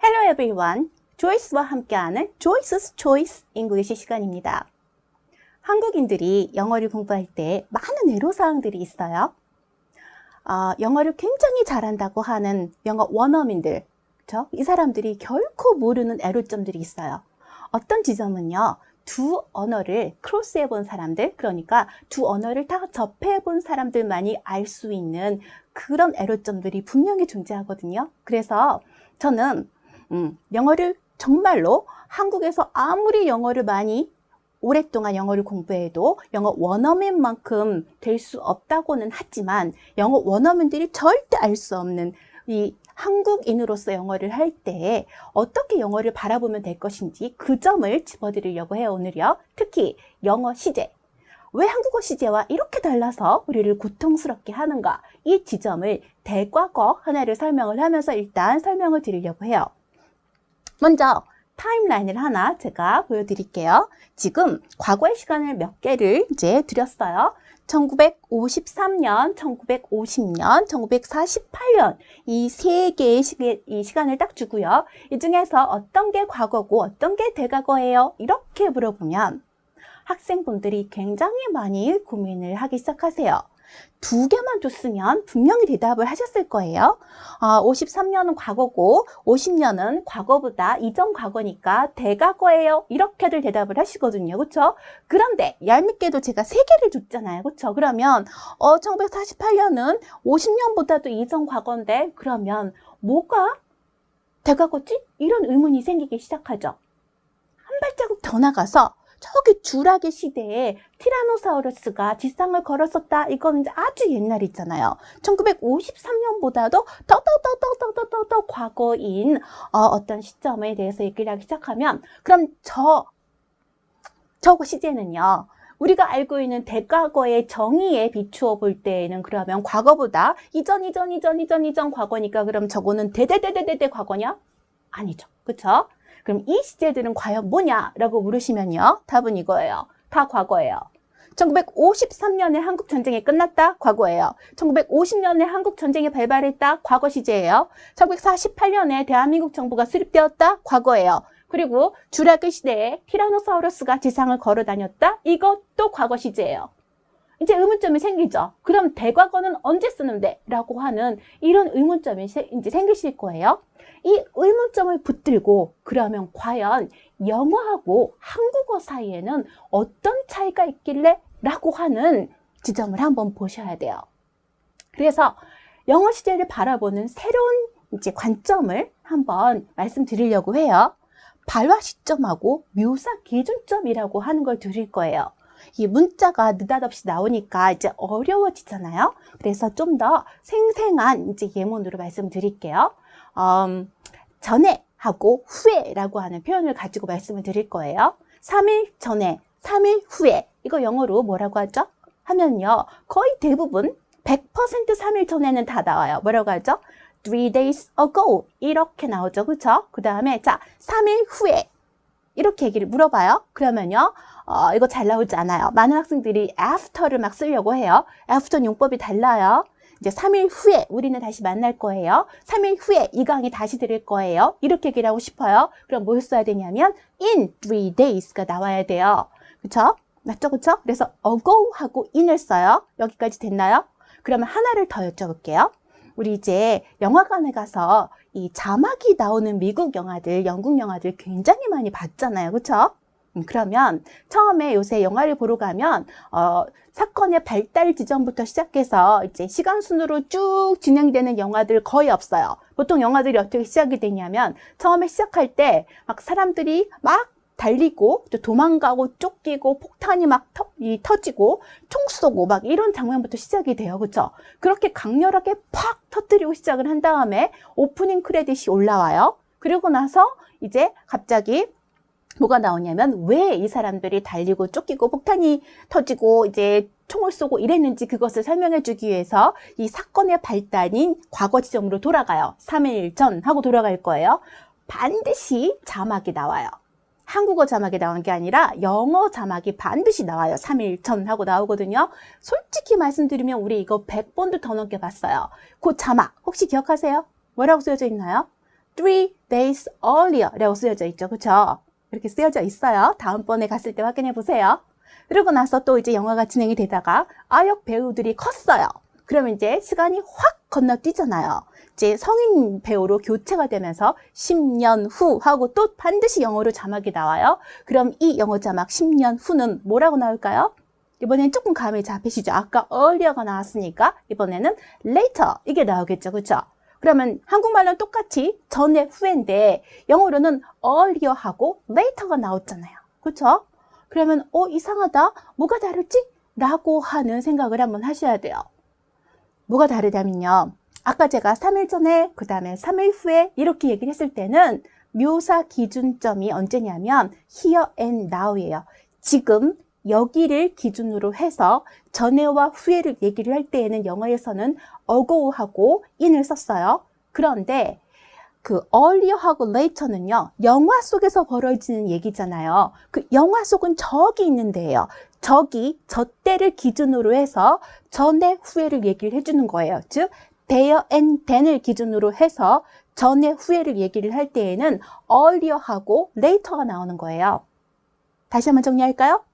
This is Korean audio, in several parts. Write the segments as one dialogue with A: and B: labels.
A: Hello everyone. 조이스와 함께하는 Joyce's Choice English 시간입니다. 한국인들이 영어를 공부할 때 많은 애로사항들이 있어요. 영어를 굉장히 잘한다고 하는 영어 원어민들, 그렇죠? 이 사람들이 결코 모르는 애로점들이 있어요. 어떤 지점은요, 두 언어를 크로스해 본 사람들, 그러니까 두 언어를 다 접해 본 사람들만이 알 수 있는 그런 애로점들이 분명히 존재하거든요. 그래서 저는 영어를 정말로 한국에서 아무리 영어를 많이 오랫동안 영어를 공부해도 영어 원어민만큼 될 수 없다고는 하지만 영어 원어민들이 절대 알 수 없는 이 한국인으로서 영어를 할 때 어떻게 영어를 바라보면 될 것인지 그 점을 짚어드리려고 해요, 오늘요. 특히 영어 시제. 왜 한국어 시제와 이렇게 달라서 우리를 고통스럽게 하는가? 이 지점을 대과거 하나를 설명을 하면서 일단 설명을 드리려고 해요. 먼저 타임라인을 하나 제가 보여드릴게요. 지금 과거의 시간을 몇 개를 이제 드렸어요. 1953년, 1950년, 1948년 이 세 개의 시간을 딱 주고요. 이 중에서 어떤 게 과거고 어떤 게 대과거예요? 이렇게 물어보면 학생분들이 굉장히 많이 고민을 하기 시작하세요. 두 개만 줬으면 분명히 대답을 하셨을 거예요. 53년은 과거고 50년은 과거보다 이전 과거니까 대과거예요. 이렇게들 대답을 하시거든요. 그렇죠? 그런데 얄밉게도 제가 세 개를 줬잖아요. 그렇죠? 그러면 1948년은 50년보다도 이전 과거인데 그러면 뭐가 대과거지? 이런 의문이 생기기 시작하죠. 한 발자국 더 나가서 저기 주라기 시대에 티라노사우루스가 지상을 걸었었다. 이건 이제 아주 옛날 있잖아요. 1953년보다도 더 과거인 어떤 시점에 대해서 얘기를 하기 시작하면 그럼 저거 시제는요. 우리가 알고 있는 대과거의 정의에 비추어 볼 때에는 그러면 과거보다 이전 과거니까 그럼 저거는 대대 과거냐? 아니죠. 그렇죠? 그럼 이 시제들은 과연 뭐냐라고 물으시면요. 답은 이거예요. 다 과거예요. 1953년에 한국전쟁이 끝났다? 과거예요. 1950년에 한국전쟁이 발발했다? 과거 시제예요. 1948년에 대한민국 정부가 수립되었다? 과거예요. 그리고 주라기 시대에 티라노사우루스가 지상을 걸어 다녔다? 이것도 과거 시제예요. 이제 의문점이 생기죠. 그럼 대과거는 언제 쓰는데? 라고 하는 이런 의문점이 이제 생기실 거예요. 이 의문점을 붙들고 그러면 과연 영어하고 한국어 사이에는 어떤 차이가 있길래? 라고 하는 지점을 한번 보셔야 돼요. 그래서 영어 시제를 바라보는 새로운 이제 관점을 한번 말씀드리려고 해요. 발화 시점하고 묘사 기준점이라고 하는 걸 드릴 거예요. 이 문자가 느닷없이 나오니까 이제 어려워지잖아요. 그래서 좀 더 생생한 이제 예문으로 말씀드릴게요. 전에 하고 후에라고 하는 표현을 가지고 말씀을 드릴 거예요. 3일 전에, 3일 후에 이거 영어로 뭐라고 하죠? 하면요. 거의 대부분 100% 3일 전에는 다 나와요. 뭐라고 하죠? 3 days ago 이렇게 나오죠. 그렇죠? 그 다음에 자 3일 후에 이렇게 얘기를 물어봐요. 그러면요. 이거 잘 나오지 않아요. 많은 학생들이 after를 막 쓰려고 해요. after 용법이 달라요. 이제 3일 후에 우리는 다시 만날 거예요. 3일 후에 이 강의 다시 들을 거예요. 이렇게 얘기를 하고 싶어요. 그럼 뭘 써야 되냐면 in 3 days가 나와야 돼요. 그쵸? 맞죠? 그쵸? 그래서 ago하고 in을 써요. 여기까지 됐나요? 그러면 하나를 더 여쭤볼게요. 우리 이제 영화관에 가서 이 자막이 나오는 미국 영화들, 영국 영화들 굉장히 많이 봤잖아요. 그쵸? 그러면 처음에 요새 영화를 보러 가면 사건의 발달 지점부터 시작해서 이제 시간 순으로 쭉 진행되는 영화들 거의 없어요. 보통 영화들이 어떻게 시작이 되냐면 처음에 시작할 때 막 사람들이 막 달리고 또 도망가고 쫓기고 폭탄이 막 터지고 총 쏘고 막 이런 장면부터 시작이 돼요. 그렇죠? 그렇게 강렬하게 팍 터뜨리고 시작을 한 다음에 오프닝 크레딧이 올라와요. 그리고 나서 이제 갑자기 뭐가 나오냐면 왜 이 사람들이 달리고 쫓기고 폭탄이 터지고 이제 총을 쏘고 이랬는지 그것을 설명해 주기 위해서 이 사건의 발단인 과거 지점으로 돌아가요. 3일 전 하고 돌아갈 거예요. 반드시 자막이 나와요. 한국어 자막이 나오는 게 아니라 영어 자막이 반드시 나와요. 3일 전 하고 나오거든요. 솔직히 말씀드리면 우리 이거 100번도 더 넘게 봤어요. 그 자막 혹시 기억하세요? 뭐라고 쓰여져 있나요? 3 days earlier 라고 쓰여져 있죠. 그쵸? 이렇게 쓰여져 있어요. 다음번에 갔을 때 확인해 보세요. 그러고 나서 또 이제 영화가 진행이 되다가 아역 배우들이 컸어요. 그러면 이제 시간이 확 건너뛰잖아요. 이제 성인 배우로 교체가 되면서 10년 후 하고 또 반드시 영어로 자막이 나와요. 그럼 이 영어 자막 10년 후는 뭐라고 나올까요? 이번엔 조금 감이 잡히시죠? 아까 earlier가 나왔으니까 이번에는 later 이게 나오겠죠. 그렇죠? 그러면 한국말로는 똑같이 전에 후인데 영어로는 earlier하고 later가 나왔잖아요. 그렇죠? 그러면 이상하다. 뭐가 다르지? 라고 하는 생각을 한번 하셔야 돼요. 뭐가 다르냐면요. 아까 제가 3일 전에 그 다음에 3일 후에 이렇게 얘기를 했을 때는 묘사 기준점이 언제냐면 here and now이에요. 지금 여기를 기준으로 해서 전에와 후에를 얘기를 할 때에는 영어에서는 ago하고 in을 썼어요. 그런데 그 earlier하고 later는요. 영화 속에서 벌어지는 얘기잖아요. 그 영화 속은 저기 있는 데예요. 저기 저 때를 기준으로 해서 전에 후에를 얘기를 해주는 거예요. 즉 there and then을 기준으로 해서 전에 후에를 얘기를 할 때에는 earlier하고 later가 나오는 거예요. 다시 한번 정리할까요?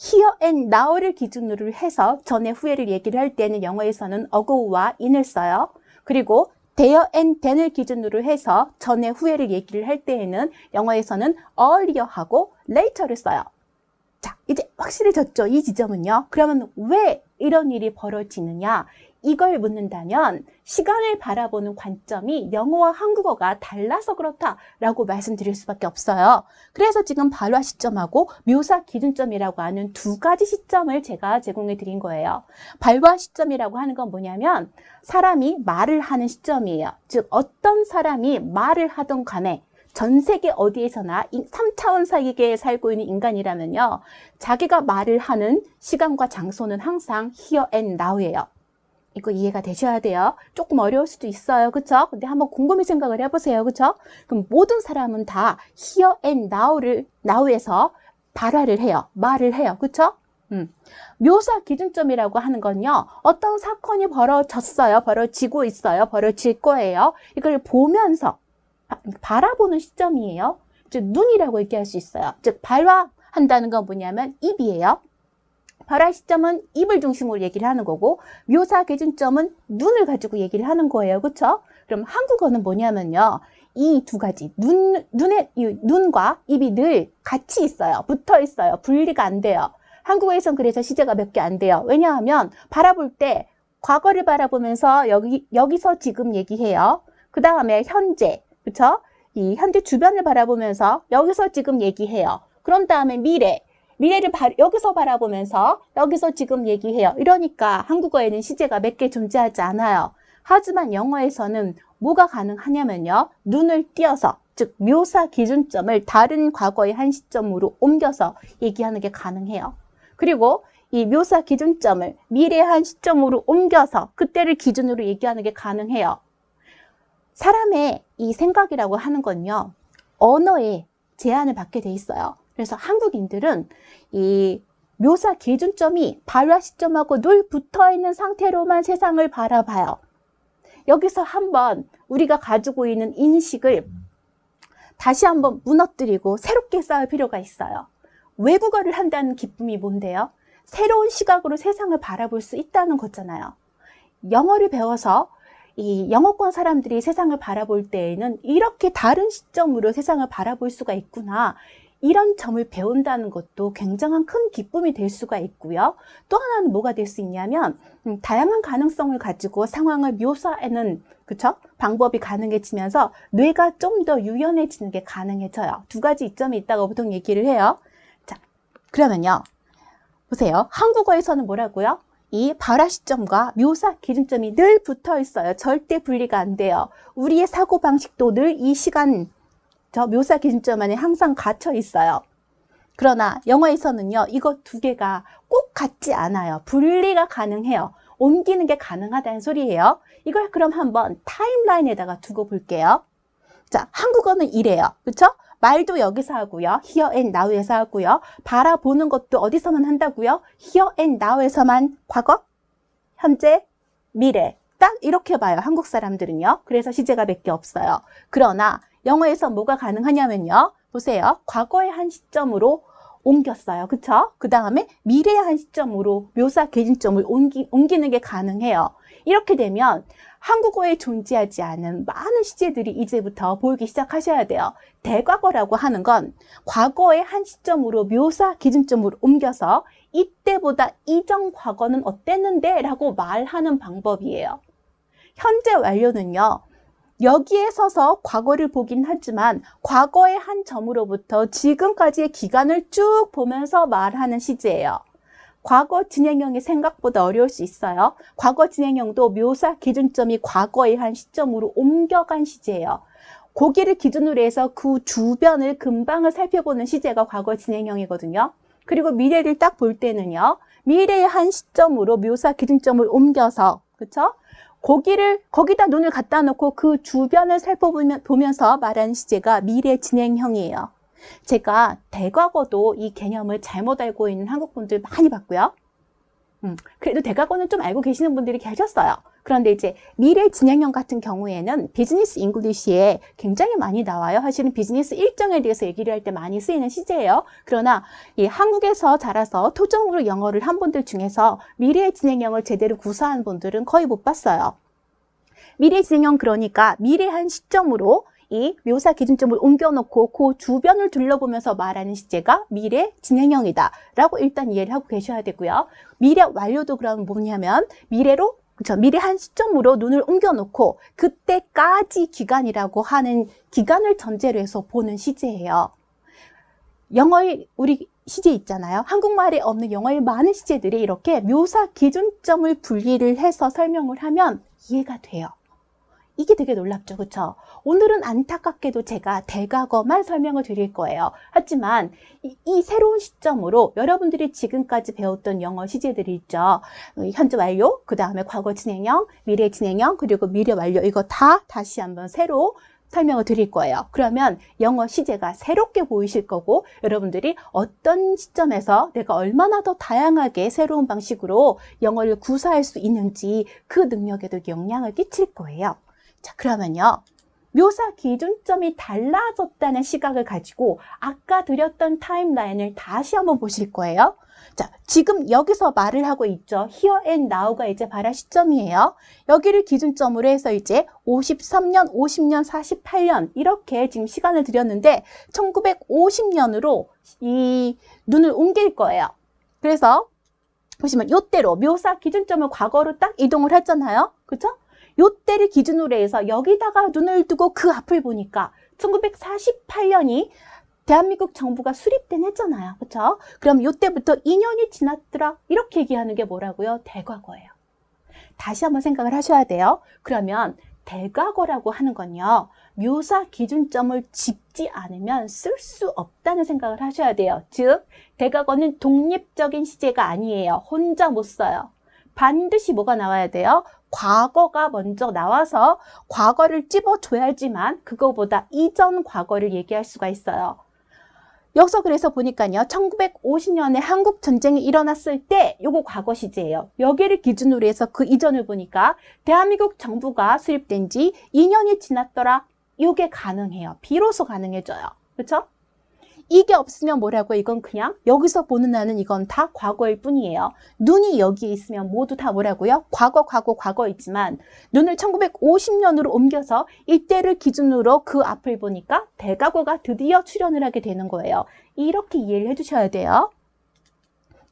A: here and now를 기준으로 해서 전에 후에를 얘기를 할 때는 영어에서는 ago와 in을 써요. 그리고 there and then을 기준으로 해서 전에 후에를 얘기를 할 때에는 영어에서는 earlier하고 later를 써요. 자, 이제 확실해졌죠? 이 지점은요. 그러면 왜 이런 일이 벌어지느냐? 이걸 묻는다면 시간을 바라보는 관점이 영어와 한국어가 달라서 그렇다라고 말씀드릴 수밖에 없어요. 그래서 지금 발화 시점하고 묘사 기준점이라고 하는 두 가지 시점을 제가 제공해 드린 거예요. 발화 시점이라고 하는 건 뭐냐면 사람이 말을 하는 시점이에요. 즉 어떤 사람이 말을 하던 간에 전 세계 어디에서나 3차원 세계에 살고 있는 인간이라면요. 자기가 말을 하는 시간과 장소는 항상 here and now예요. 이거 이해가 되셔야 돼요. 조금 어려울 수도 있어요. 그쵸? 근데 한번 곰곰이 생각을 해보세요. 그쵸? 그럼 모든 사람은 다 here and now에서 발화를 해요. 말을 해요. 그쵸? 묘사 기준점이라고 하는 건요. 어떤 사건이 벌어졌어요. 벌어지고 있어요. 벌어질 거예요. 이걸 보면서 바라보는 시점이에요. 즉 눈이라고 얘기할 수 있어요. 즉 발화한다는 건 뭐냐면 입이에요. 발화 시점은 입을 중심으로 얘기를 하는 거고 묘사 기준점은 눈을 가지고 얘기를 하는 거예요. 그렇죠? 그럼 한국어는 뭐냐면요. 이 두 가지 눈과 입이 늘 같이 있어요. 붙어 있어요. 분리가 안 돼요. 한국어에선 그래서 시제가 몇 개 안 돼요. 왜냐하면 바라볼 때 과거를 바라보면서 여기서 지금 얘기해요. 그 다음에 현재, 그렇죠? 이 현재 주변을 바라보면서 여기서 지금 얘기해요. 그런 다음에 미래를 여기서 바라보면서 여기서 지금 얘기해요. 이러니까 한국어에는 시제가 몇 개 존재하지 않아요. 하지만 영어에서는 뭐가 가능하냐면요. 눈을 띄어서, 즉 묘사 기준점을 다른 과거의 한 시점으로 옮겨서 얘기하는 게 가능해요. 그리고 이 묘사 기준점을 미래의 한 시점으로 옮겨서 그때를 기준으로 얘기하는 게 가능해요. 사람의 이 생각이라고 하는 건요. 언어에 제한을 받게 돼 있어요. 그래서 한국인들은 이 묘사 기준점이 발화 시점하고 늘 붙어있는 상태로만 세상을 바라봐요. 여기서 한번 우리가 가지고 있는 인식을 다시 한번 무너뜨리고 새롭게 쌓을 필요가 있어요. 외국어를 한다는 기쁨이 뭔데요? 새로운 시각으로 세상을 바라볼 수 있다는 거잖아요. 영어를 배워서 이 영어권 사람들이 세상을 바라볼 때에는 이렇게 다른 시점으로 세상을 바라볼 수가 있구나. 이런 점을 배운다는 것도 굉장한 큰 기쁨이 될 수가 있고요. 또 하나는 뭐가 될 수 있냐면 다양한 가능성을 가지고 상황을 묘사하는 방법이 가능해지면서 뇌가 좀 더 유연해지는 게 가능해져요. 두 가지 이점이 있다고 보통 얘기를 해요. 자, 그러면요. 보세요. 한국어에서는 뭐라고요? 이 발화 시점과 묘사 기준점이 늘 붙어 있어요. 절대 분리가 안 돼요. 우리의 사고방식도 늘 이 시간 묘사 기준점 안에 항상 갇혀 있어요. 그러나 영어에서는요. 이거 두 개가 꼭 같지 않아요. 분리가 가능해요. 옮기는 게 가능하다는 소리예요. 이걸 그럼 한번 타임라인에다가 두고 볼게요. 자, 한국어는 이래요. 그렇죠? 말도 여기서 하고요. here and now에서 하고요. 바라보는 것도 어디서만 한다고요? here and now에서만 과거, 현재, 미래. 딱 이렇게 봐요. 한국 사람들은요. 그래서 시제가 몇 개 없어요. 그러나 영어에서 뭐가 가능하냐면요. 보세요. 과거의 한 시점으로 옮겼어요. 그쵸? 그 다음에 미래의 한 시점으로 묘사 계진점을 옮기는 게 가능해요. 이렇게 되면 한국어에 존재하지 않은 많은 시제들이 이제부터 보이기 시작하셔야 돼요. 대과거라고 하는 건 과거의 한 시점으로 묘사 기준점으로 옮겨서 이때보다 이전 과거는 어땠는데? 라고 말하는 방법이에요. 현재 완료는요. 여기에 서서 과거를 보긴 하지만 과거의 한 점으로부터 지금까지의 기간을 쭉 보면서 말하는 시제예요. 과거 진행형이 생각보다 어려울 수 있어요. 과거 진행형도 묘사 기준점이 과거의 한 시점으로 옮겨간 시제예요. 거기를 기준으로 해서 그 주변을 근방을 살펴보는 시제가 과거 진행형이거든요. 그리고 미래를 딱 볼 때는요. 미래의 한 시점으로 묘사 기준점을 옮겨서 그쵸? 거기다 눈을 갖다 놓고 그 주변을 살펴보면서 말하는 시제가 미래 진행형이에요. 제가 대과거도 이 개념을 잘못 알고 있는 한국 분들 많이 봤고요. 그래도 대과거는 좀 알고 계시는 분들이 계셨어요. 그런데 이제 미래 진행형 같은 경우에는 비즈니스 잉글리시에 굉장히 많이 나와요. 사실은 비즈니스 일정에 대해서 얘기를 할 때 많이 쓰이는 시제예요. 그러나 이 한국에서 자라서 토종으로 영어를 한 분들 중에서 미래 진행형을 제대로 구사한 분들은 거의 못 봤어요. 미래 진행형 그러니까 미래 한 시점으로 이 묘사 기준점을 옮겨놓고 그 주변을 둘러보면서 말하는 시제가 미래 진행형이다 라고 일단 이해를 하고 계셔야 되고요. 미래 완료도 그러면 뭐냐면 미래 한 시점으로 눈을 옮겨놓고 그때까지 기간이라고 하는 기간을 전제로 해서 보는 시제예요. 영어의 우리 시제 있잖아요. 한국말에 없는 영어의 많은 시제들이 이렇게 묘사 기준점을 분리를 해서 설명을 하면 이해가 돼요. 이게 되게 놀랍죠. 그쵸? 오늘은 안타깝게도 제가 대과거만 설명을 드릴 거예요. 하지만 이 새로운 시점으로 여러분들이 지금까지 배웠던 영어 시제들이 있죠. 현재 완료, 그 다음에 과거 진행형, 미래 진행형, 그리고 미래 완료 이거 다 다시 한번 새로 설명을 드릴 거예요. 그러면 영어 시제가 새롭게 보이실 거고 여러분들이 어떤 시점에서 내가 얼마나 더 다양하게 새로운 방식으로 영어를 구사할 수 있는지 그 능력에도 영향을 끼칠 거예요. 자, 그러면요. 묘사 기준점이 달라졌다는 시각을 가지고 아까 드렸던 타임라인을 다시 한번 보실 거예요. 자, 지금 여기서 말을 하고 있죠. Here and Now가 이제 발화 시점이에요. 여기를 기준점으로 해서 이제 53년, 50년, 48년 이렇게 지금 시간을 드렸는데 1950년으로 이 눈을 옮길 거예요. 그래서 보시면 요때로 묘사 기준점을 과거로 딱 이동을 했잖아요. 그렇죠? 요때를 기준으로 해서 여기다가 눈을 두고 그 앞을 보니까 1948년이 대한민국 정부가 수립된 했잖아요. 그렇죠? 그럼 요때부터 2년이 지났더라. 이렇게 얘기하는 게 뭐라고요? 대과거예요. 다시 한번 생각을 하셔야 돼요. 그러면 대과거라고 하는 건요. 묘사 기준점을 짚지 않으면 쓸 수 없다는 생각을 하셔야 돼요. 즉, 대과거는 독립적인 시제가 아니에요. 혼자 못 써요. 반드시 뭐가 나와야 돼요? 과거가 먼저 나와서 과거를 찝어줘야지만 그거보다 이전 과거를 얘기할 수가 있어요. 여기서 그래서 보니까요. 1950년에 한국 전쟁이 일어났을 때 요거 과거 시제예요. 여기를 기준으로 해서 그 이전을 보니까 대한민국 정부가 수립된 지 2년이 지났더라. 요게 가능해요. 비로소 가능해져요. 그렇죠? 이게 없으면 뭐라고 이건 그냥 여기서 보는 나는 이건 다 과거일 뿐이에요. 눈이 여기에 있으면 모두 다 뭐라고요? 과거이지만 눈을 1950년으로 옮겨서 이때를 기준으로 그 앞을 보니까 대과거가 드디어 출현을 하게 되는 거예요. 이렇게 이해를 해주셔야 돼요.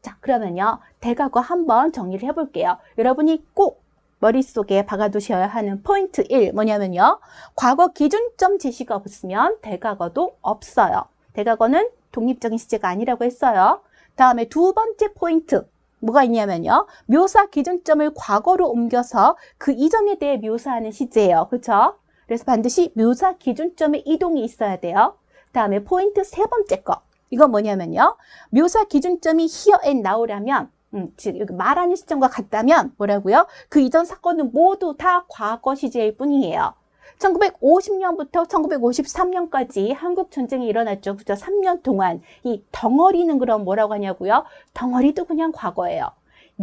A: 자, 그러면요. 대과거 한번 정리를 해볼게요. 여러분이 꼭 머릿속에 박아두셔야 하는 포인트 1 뭐냐면요. 과거 기준점 제시가 없으면 대과거도 없어요. 대과거는 독립적인 시제가 아니라고 했어요. 다음에 두 번째 포인트 뭐가 있냐면요. 묘사 기준점을 과거로 옮겨서 그 이전에 대해 묘사하는 시제예요. 그렇죠? 그래서 반드시 묘사 기준점의 이동이 있어야 돼요. 다음에 포인트 세 번째 거. 이건 뭐냐면요. 묘사 기준점이 here and now라면 즉 말하는 시점과 같다면 뭐라고요? 그 이전 사건은 모두 다 과거 시제일 뿐이에요. 1950년부터 1953년까지 한국 전쟁이 일어났죠. 그죠? 3년 동안 이 덩어리는 그럼 뭐라고 하냐고요? 덩어리도 그냥 과거예요.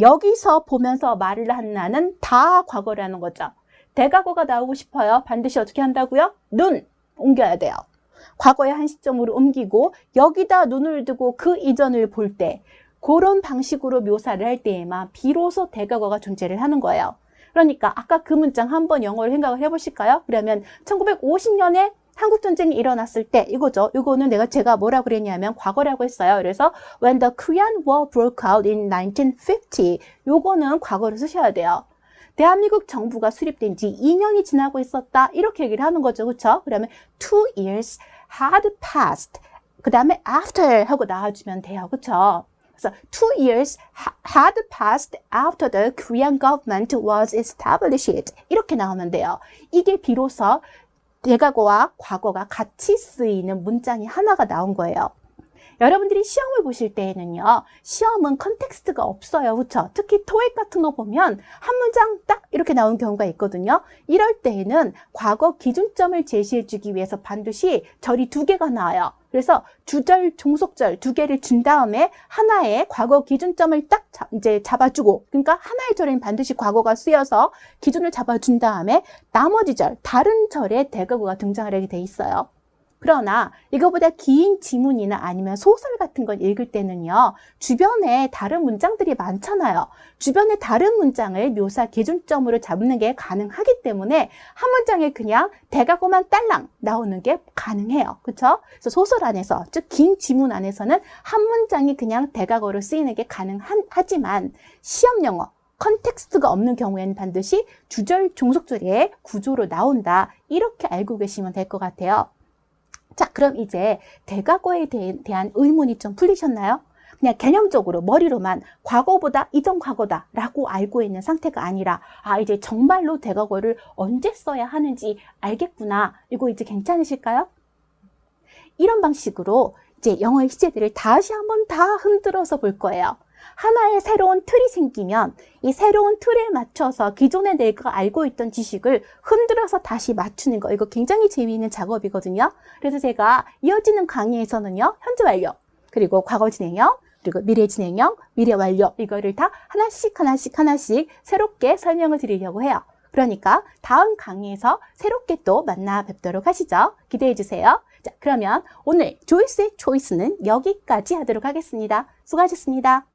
A: 여기서 보면서 말을 한 나는 다 과거라는 거죠. 대과거가 나오고 싶어요. 반드시 어떻게 한다고요? 눈 옮겨야 돼요. 과거의 한 시점으로 옮기고 여기다 눈을 두고 그 이전을 볼 때 그런 방식으로 묘사를 할 때에만 비로소 대과거가 존재를 하는 거예요. 그러니까 아까 그 문장 한번 영어로 생각을 해보실까요? 그러면 1950년에 한국전쟁이 일어났을 때 이거죠. 이거는 제가 뭐라고 그랬냐면 과거라고 했어요. 그래서 when the Korean War broke out in 1950 요거는 과거를 쓰셔야 돼요. 대한민국 정부가 수립된 지 2년이 지나고 있었다. 이렇게 얘기를 하는 거죠. 그렇죠? 그러면 2 years had passed. 그 다음에 after 하고 나와주면 돼요. 그렇죠? 그래서 2 years had passed after the Korean government was established. 이렇게 나오면 돼요. 이게 비로소 대과거와 과거가 같이 쓰이는 문장이 하나가 나온 거예요. 여러분들이 시험을 보실 때에는요, 시험은 컨텍스트가 없어요. 그렇죠? 특히 토익 같은 거 보면 한 문장 딱 이렇게 나오는 경우가 있거든요. 이럴 때에는 과거 기준점을 제시해 주기 위해서 반드시 절이 2개가 나와요. 그래서 주절, 종속절 2개를 준 다음에 하나의 과거 기준점을 딱 이제 잡아주고, 그러니까 하나의 절에는 반드시 과거가 쓰여서 기준을 잡아준 다음에 나머지 절, 다른 절에 대과거가 등장을 하게 돼 있어요. 그러나 이거보다 긴 지문이나 아니면 소설 같은 걸 읽을 때는요, 주변에 다른 문장들이 많잖아요. 주변에 다른 문장을 묘사 기준점으로 잡는 게 가능하기 때문에 한 문장에 그냥 대과거만 딸랑 나오는 게 가능해요. 그렇죠? 그래서 소설 안에서, 즉 긴 지문 안에서는 한 문장이 그냥 대과거로 쓰이는 게 가능하지만 시험 영어 컨텍스트가 없는 경우에는 반드시 주절, 종속절의 구조로 나온다. 이렇게 알고 계시면 될 것 같아요. 자, 그럼 이제 대과거에 대한 의문이 좀 풀리셨나요? 그냥 개념적으로 머리로만 과거보다 이전 과거다 라고 알고 있는 상태가 아니라 이제 정말로 대과거를 언제 써야 하는지 알겠구나. 이거 이제 괜찮으실까요? 이런 방식으로 이제 영어의 시제들을 다시 한번 다 흔들어서 볼 거예요. 하나의 새로운 틀이 생기면 이 새로운 틀에 맞춰서 기존에 내가 알고 있던 지식을 흔들어서 다시 맞추는 거, 이거 굉장히 재미있는 작업이거든요. 그래서 제가 이어지는 강의에서는요, 현재 완료, 그리고 과거 진행형, 그리고 미래 진행형, 미래 완료, 이거를 다 하나씩 새롭게 설명을 드리려고 해요. 그러니까 다음 강의에서 새롭게 또 만나 뵙도록 하시죠. 기대해 주세요. 자, 그러면 오늘 조이스의 초이스는 여기까지 하도록 하겠습니다. 수고하셨습니다.